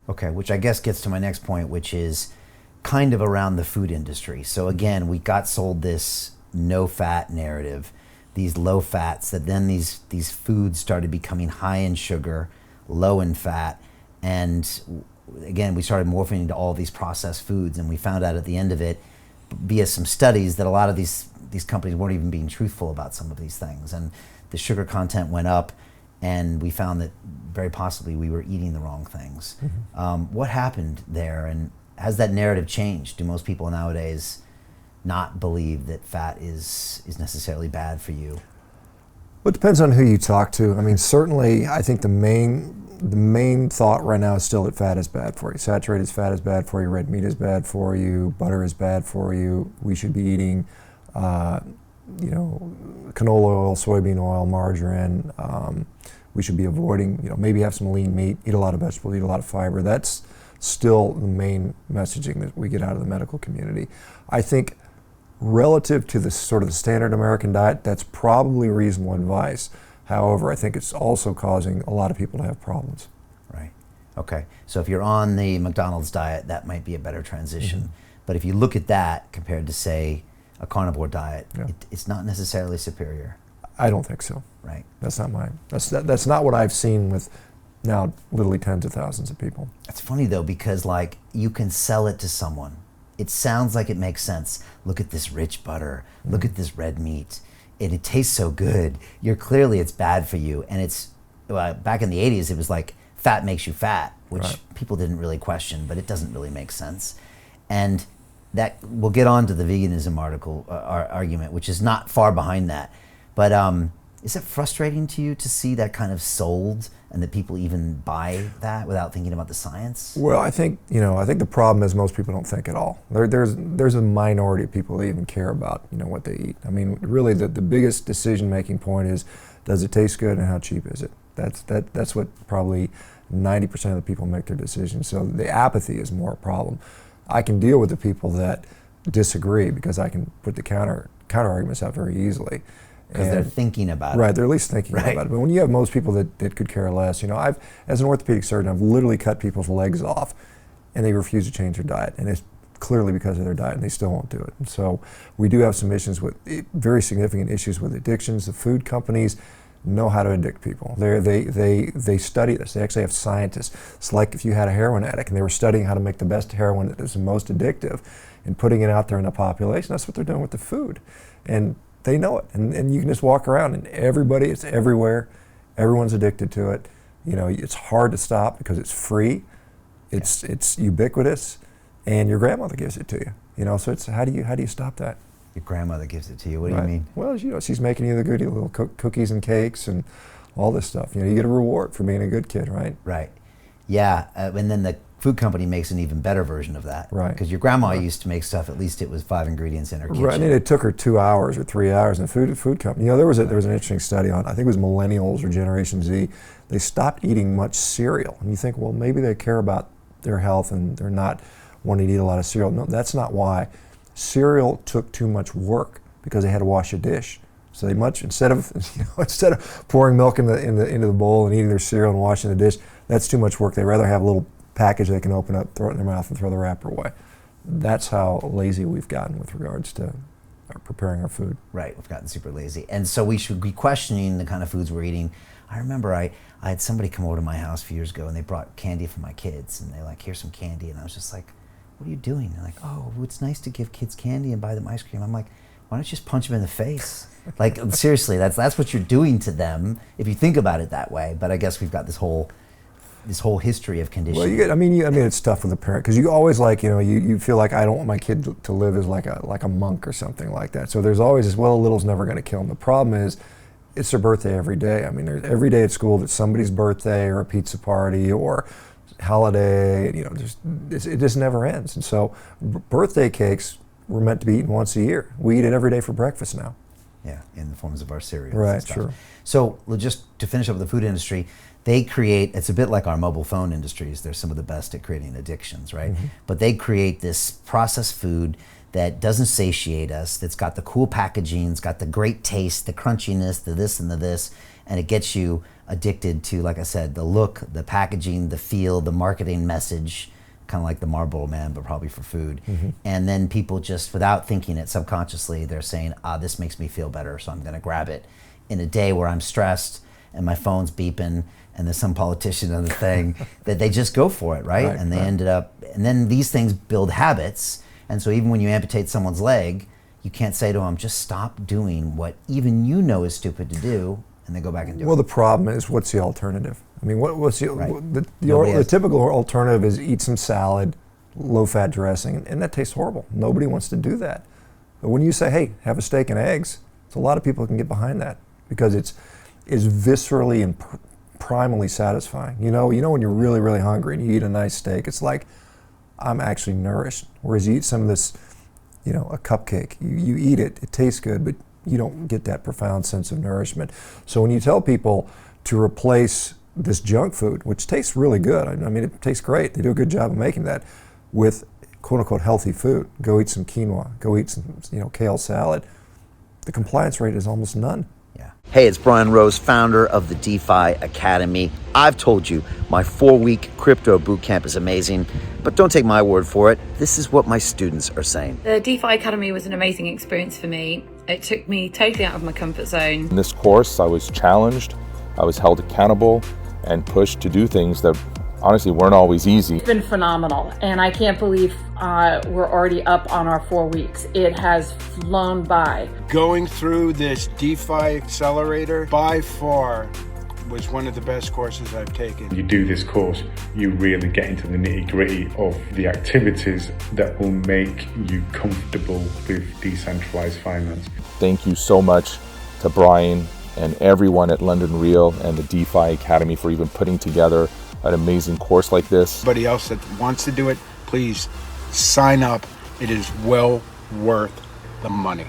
Okay, which I guess gets to my next point, which is kind of around the food industry. So again, we got sold this no-fat narrative, these low fats, that then these foods started becoming high in sugar, low in fat, and again, we started morphing into all these processed foods, and we found out at the end of it, via some studies, that a lot of these companies weren't even being truthful about some of these things, and the sugar content went up, and we found that very possibly we were eating the wrong things. What happened there, and has that narrative changed? Do most people nowadays not believe that fat is necessarily bad for you? Well, it depends on who you talk to. I mean, certainly, I think the main thought right now is still that fat is bad for you. Saturated fat is bad for you. Red meat is bad for you. Butter is bad for you. We should be eating, canola oil, soybean oil, margarine. We should be avoiding, maybe have some lean meat, eat a lot of vegetables, eat a lot of fiber. That's still the main messaging that we get out of the medical community. I think relative to the sort of the standard American diet, that's probably reasonable advice. However, I think it's also causing a lot of people to have problems. Right. Okay. So if you're on the McDonald's diet, that might be a better transition. But if you look at that compared to, say, a carnivore diet, it's not necessarily superior. I don't think so. Right. That's not what I've seen with now literally tens of thousands of people. It's funny though, because like you can sell it to someone. It sounds like it makes sense. Look at this rich butter. Look at this red meat. And it tastes so good. Clearly it's bad for you. And it's, back in the 80s, it was like fat makes you fat, which people didn't really question, but it doesn't really make sense. And that, we'll get on to the veganism argument, which is not far behind that. But is it frustrating to you to see that kind of sold and that people even buy that without thinking about the science? Well, I think the problem is most people don't think at all. There's a minority of people that even care about what they eat. I mean, really the biggest decision-making point is, does it taste good and how cheap is it? That's what probably 90% of the people make their decisions. So the apathy is more a problem. I can deal with the people that disagree because I can put the counter arguments out very easily. Because they're thinking about it. Right, they're at least thinking about it. But when you have most people that could care less, as an orthopedic surgeon, I've literally cut people's legs off and they refuse to change their diet. And it's clearly because of their diet and they still won't do it. And so we do have some issues very significant issues with addictions. The food companies know how to addict people. They study this. They actually have scientists. It's like if you had a heroin addict and they were studying how to make the best heroin that is the most addictive and putting it out there in the population. That's what they're doing with the food. And they know it, and you can just walk around and it's everywhere. Everyone's addicted to it. It's hard to stop because it's free, it's ubiquitous, and your grandmother gives it to you. So it's how do you stop that? Your grandmother gives it to you. What do you mean? Well, she's making you the goodie, little cookies and cakes and all this stuff. You get a reward for being a good kid, right? Right. Yeah, and then the food company makes an even better version of that. Right. Because your grandma used to make stuff, at least it was 5 ingredients in her kitchen. Right, and it took her 2 hours or 3 hours. And the food company, there was an interesting study on, I think it was millennials or Generation Z, they stopped eating much cereal. And you think, well, maybe they care about their health and they're not wanting to eat a lot of cereal. No, that's not why. Cereal took too much work because they had to wash a dish. So instead of pouring milk into the bowl and eating their cereal and washing the dish, that's too much work. They'd rather have a little package they can open up, throw it in their mouth, and throw the wrapper away. That's how lazy we've gotten with regards to preparing our food. Right, we've gotten super lazy. And so we should be questioning the kind of foods we're eating. I remember I had somebody come over to my house a few years ago and they brought candy for my kids and they're like, here's some candy. And I was just like, what are you doing? They're like, oh, well, it's nice to give kids candy and buy them ice cream. I'm like, why don't you just punch them in the face? Like, seriously, that's what you're doing to them if you think about it that way. But I guess we've got this whole history of conditioning. Well, it's tough with a parent because you always you feel like I don't want my kid to live as like a monk or something like that. So there's always this, well, a little's never going to kill them. The problem is, it's their birthday every day. I mean, there's every day at school that's somebody's birthday or a pizza party or holiday. It just never ends. And so birthday cakes were meant to be eaten once a year. We eat it every day for breakfast now. Yeah, in the forms of our cereals. Right, sure. So just to finish up with the food industry, it's a bit like our mobile phone industries. They're some of the best at creating addictions, right? Mm-hmm. But they create this processed food that doesn't satiate us, that's got the cool packaging, it's got the great taste, the crunchiness, the this and the this, and it gets you addicted to, like I said, the look, the packaging, the feel, the marketing message, kind of like the Marlboro Man, but probably for food. And then people just, without thinking it subconsciously, they're saying, this makes me feel better, so I'm gonna grab it. In a day where I'm stressed and my phone's beeping and there's some politician on the thing, that they just go for it, right? And they ended up, and then these things build habits. And so even when you amputate someone's leg, you can't say to them, just stop doing what even you know is stupid to do, and then go back and do it. Well, the problem is, what's the alternative? I mean, what's the typical alternative is eat some salad, low-fat dressing, and that tastes horrible. Nobody wants to do that. But when you say, hey, have a steak and eggs, so a lot of people can get behind that because it's viscerally and primally satisfying. You know when you're really, really hungry and you eat a nice steak, it's like, I'm actually nourished. Whereas you eat some of this, a cupcake, you eat it, it tastes good, but you don't get that profound sense of nourishment. So when you tell people to replace this junk food, which tastes really good, I mean, it tastes great, they do a good job of making that, with quote unquote healthy food, go eat some quinoa, go eat some kale salad, the compliance rate is almost none. Yeah. Hey, it's Brian Rose, founder of the DeFi Academy. I've told you my 4-week crypto bootcamp is amazing, but don't take my word for it. This is what my students are saying. The DeFi Academy was an amazing experience for me. It took me totally out of my comfort zone. In this course, I was challenged, I was held accountable, and pushed to do things that honestly weren't always easy. It's been phenomenal, and I can't believe we're already up on our 4 weeks. It has flown by. Going through this DeFi accelerator by far was one of the best courses I've taken. You do this course, you really get into the nitty-gritty of the activities that will make you comfortable with decentralized finance. Thank you so much to Brian and everyone at London Real and the DeFi Academy for even putting together an amazing course like this. Anybody else that wants to do it, please sign up. It is well worth the money.